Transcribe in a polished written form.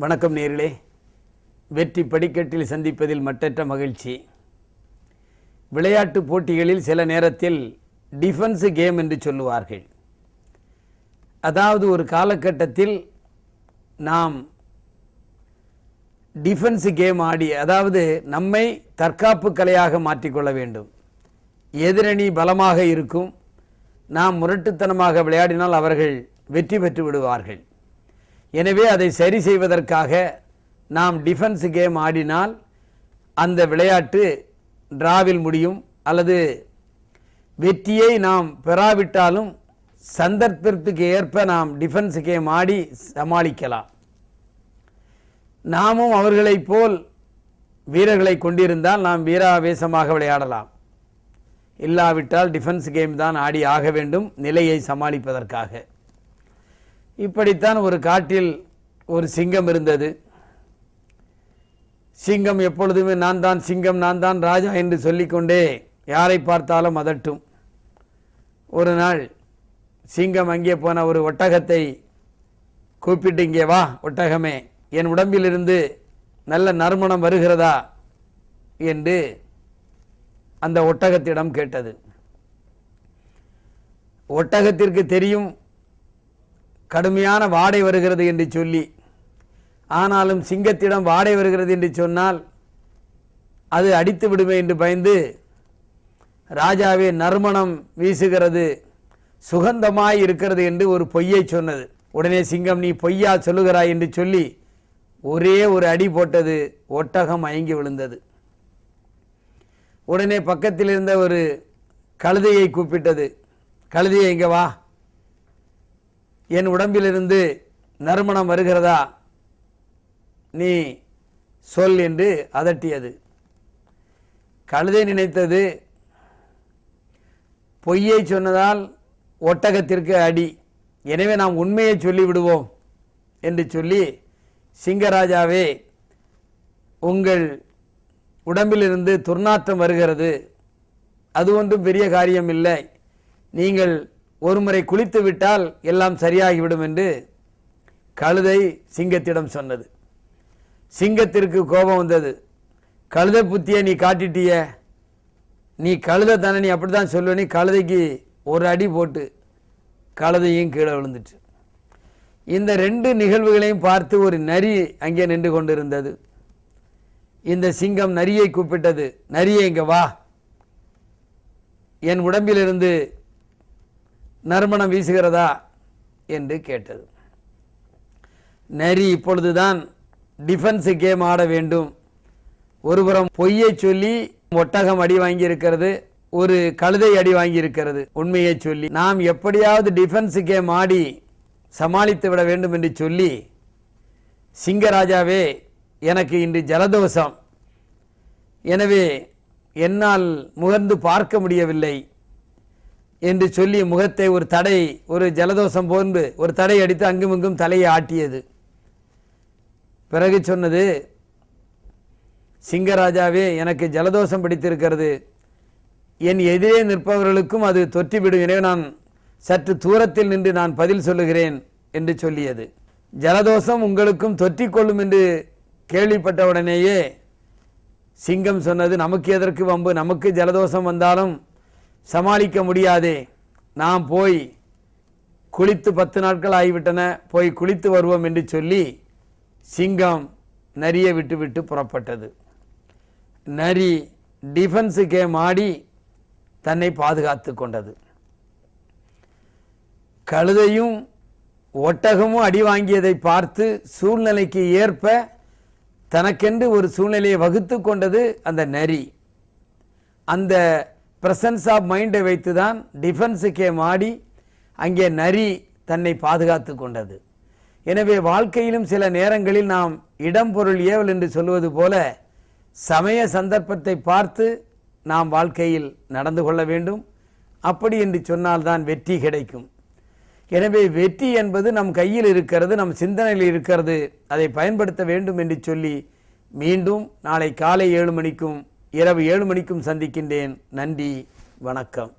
வணக்கம் நேயர்களே. வெற்றி படிக்கட்டில் சந்திப்பதில் மட்டற்ற மகிழ்ச்சி. விளையாட்டு போட்டிகளில் சில நேரத்தில் டிஃபென்ஸ் கேம் என்று சொல்லுவார்கள். அதாவது ஒரு காலகட்டத்தில் நாம் டிஃபென்ஸ் கேம் ஆடி, அதாவது நம்மை தற்காப்பு கலையாக மாற்றிக்கொள்ள வேண்டும். எதிரணி பலமாக இருக்கும், நாம் முரட்டுத்தனமாக விளையாடினால் அவர்கள் வெற்றி பெற்று விடுவார்கள். எனவே அதை சரி செய்வதற்காக நாம் டிஃபென்ஸ் கேம் ஆடினால் அந்த விளையாட்டு டிராவில் முடியும், அல்லது வெற்றியை நாம் பெறாவிட்டாலும் சந்தர்ப்பத்திற்கு ஏற்ப நாம் டிஃபென்ஸ் கேம் ஆடி சமாளிக்கலாம். நாமும் அவர்களைப் போல் வீரர்களை கொண்டிருந்தால் நாம் வீராவேசமாக விளையாடலாம். இல்லாவிட்டால் டிஃபென்ஸ் கேம் தான் ஆடி ஆக வேண்டும் நிலையை சமாளிப்பதற்காக. இப்படித்தான் ஒரு காட்டில் ஒரு சிங்கம் இருந்தது. சிங்கம் எப்பொழுதுமே நான் தான் சிங்கம், நான் தான் ராஜா என்று சொல்லிக்கொண்டே யாரை பார்த்தாலும் அதட்டும். ஒரு நாள் சிங்கம் அங்கே போன ஒரு ஒட்டகத்தை கூப்பிட்டு, இங்கே வா ஒட்டகமே, என் உடம்பிலிருந்து நல்ல நறுமணம் வருகிறதா என்று அந்த ஒட்டகத்திடம் கேட்டது. ஒட்டகத்திற்கு தெரியும் கடுமையான வாடை வருகிறது என்று சொல்லி. ஆனாலும் சிங்கத்திடம் வாடை வருகிறது என்று சொன்னால் அது அடித்து விடுமே என்று பயந்து, ராஜாவே நறுமணம் வீசுகிறது, சுகந்தமாய் இருக்கிறது என்று ஒரு பொய்யை சொன்னது. உடனே சிங்கம், நீ பொய்யா சொல்லுகிறாய் என்று சொல்லி ஒரே ஒரு அடி போட்டது. ஒட்டகம் மயங்கி விழுந்தது. உடனே பக்கத்தில் இருந்த ஒரு கழுதையை கூப்பிட்டது. கழுதையை, இங்கே வா, என் உடம்பிலிருந்து நறுமணம் வருகிறதா, நீ சொல் என்று அதட்டியது. கழுதை நினைத்தது, பொய்யை சொன்னதால் ஒட்டகத்திற்கு அடி, எனவே நாம் உண்மையை சொல்லிவிடுவோம் என்று சொல்லி, சிங்கராஜாவே, உங்கள் உடம்பிலிருந்து துர்நாற்றம் வருகிறது, அது ஒன்றும் பெரிய காரியம் இல்லை, நீங்கள் ஒருமுறை குளித்து விட்டால் எல்லாம் சரியாகிவிடும் என்று கழுதை சிங்கத்திடம் சொன்னது. சிங்கத்திற்கு கோபம் வந்தது. கழுதை புத்தியை நீ காட்டிட்டிய, நீ கழுதை தானே, நீ அப்படி தான் சொல்லுவ. கழுதைக்கு ஒரு அடி போட்டு கழுதையும் கீழே விழுந்துட்டு. இந்த ரெண்டு நிகழ்வுகளையும் பார்த்து ஒரு நரி அங்கே நின்று கொண்டிருந்தது. இந்த சிங்கம் நரியை கூப்பிட்டது. நரியை, இங்கே வா, என் உடம்பிலிருந்து நறுமணம் வீசுகிறதா என்று கேட்டது. நரி இப்பொழுதுதான் டிஃபென்ஸ் கேம் ஆட வேண்டும். ஒருபுறம் பொய்யை சொல்லி ஒட்டகம் அடி வாங்கி இருக்கிறது, ஒரு கழுதை அடி வாங்கி இருக்கிறது. உண்மையை சொல்லி நாம் எப்படியாவது டிஃபென்ஸ் கேம் ஆடி சமாளித்து விட வேண்டும் என்று சொல்லி, சிங்கராஜாவே, எனக்கு இன்று ஜலதோஷம், எனவே என்னால் முகர்ந்து பார்க்க முடியவில்லை என்று சொல்லி முகத்தை ஒரு ஜலதோஷம் போன்று ஒரு தடை அடித்து அங்குமிங்கும் தலையை ஆட்டியது. பிறகு சொன்னது, சிங்கராஜாவே, எனக்கு ஜலதோஷம் பிடித்திருக்கிறது, என் எதிரே நிற்பவர்களுக்கும் அது தொற்றிவிடும், எனவே நான் சற்று தூரத்தில் நின்று நான் பதில் சொல்லுகிறேன் என்று சொல்லியது. ஜலதோஷம் உங்களுக்கும் தொற்றிக்கொள்ளும் என்று கேள்விப்பட்டவுடனேயே சிங்கம் சொன்னது, நமக்கு எதற்கு வம்பு, நமக்கு ஜலதோஷம் வந்தாலும் சமாளிக்க முடியாதே, நாம் போய் குளித்து 10 நாட்கள் ஆகிவிட்டன, போய் குளித்து வருவோம் என்று சொல்லி சிங்கம் நரியை விட்டு புறப்பட்டது. நரி டிஃபென்ஸ் கேம் ஆடி தன்னை பாதுகாத்து கொண்டது. கழுதையும் ஒட்டகமும் அடி வாங்கியதை பார்த்து சூழ்நிலைக்கு ஏற்ப தனக்கென்று ஒரு சூழ்நிலையை வகுத்து கொண்டது அந்த நரி. அந்த பிரசன்ஸ் ஆஃப் மைண்டை வைத்து தான் டிஃபென்ஸ் கேம் ஆடி அங்கே நரி தன்னை பாதுகாத்து கொண்டது. எனவே வாழ்க்கையிலும் சில நேரங்களில் நாம் இடம் பொருள் ஏவல் என்று சொல்வது போல சமய சந்தர்ப்பத்தை பார்த்து நாம் வாழ்க்கையில் நடந்து கொள்ள வேண்டும். அப்படி என்று சொன்னால்தான் வெற்றி கிடைக்கும். எனவே வெற்றி என்பது நம் கையில் இருக்கிறது, நம் சிந்தனையில் இருக்கிறது, அதை பயன்படுத்த வேண்டும் என்று சொல்லி மீண்டும் நாளை காலை 7 மணிக்கும் இரவு 7 மணிக்கும் சந்திக்கின்றேன். நன்றி, வணக்கம்.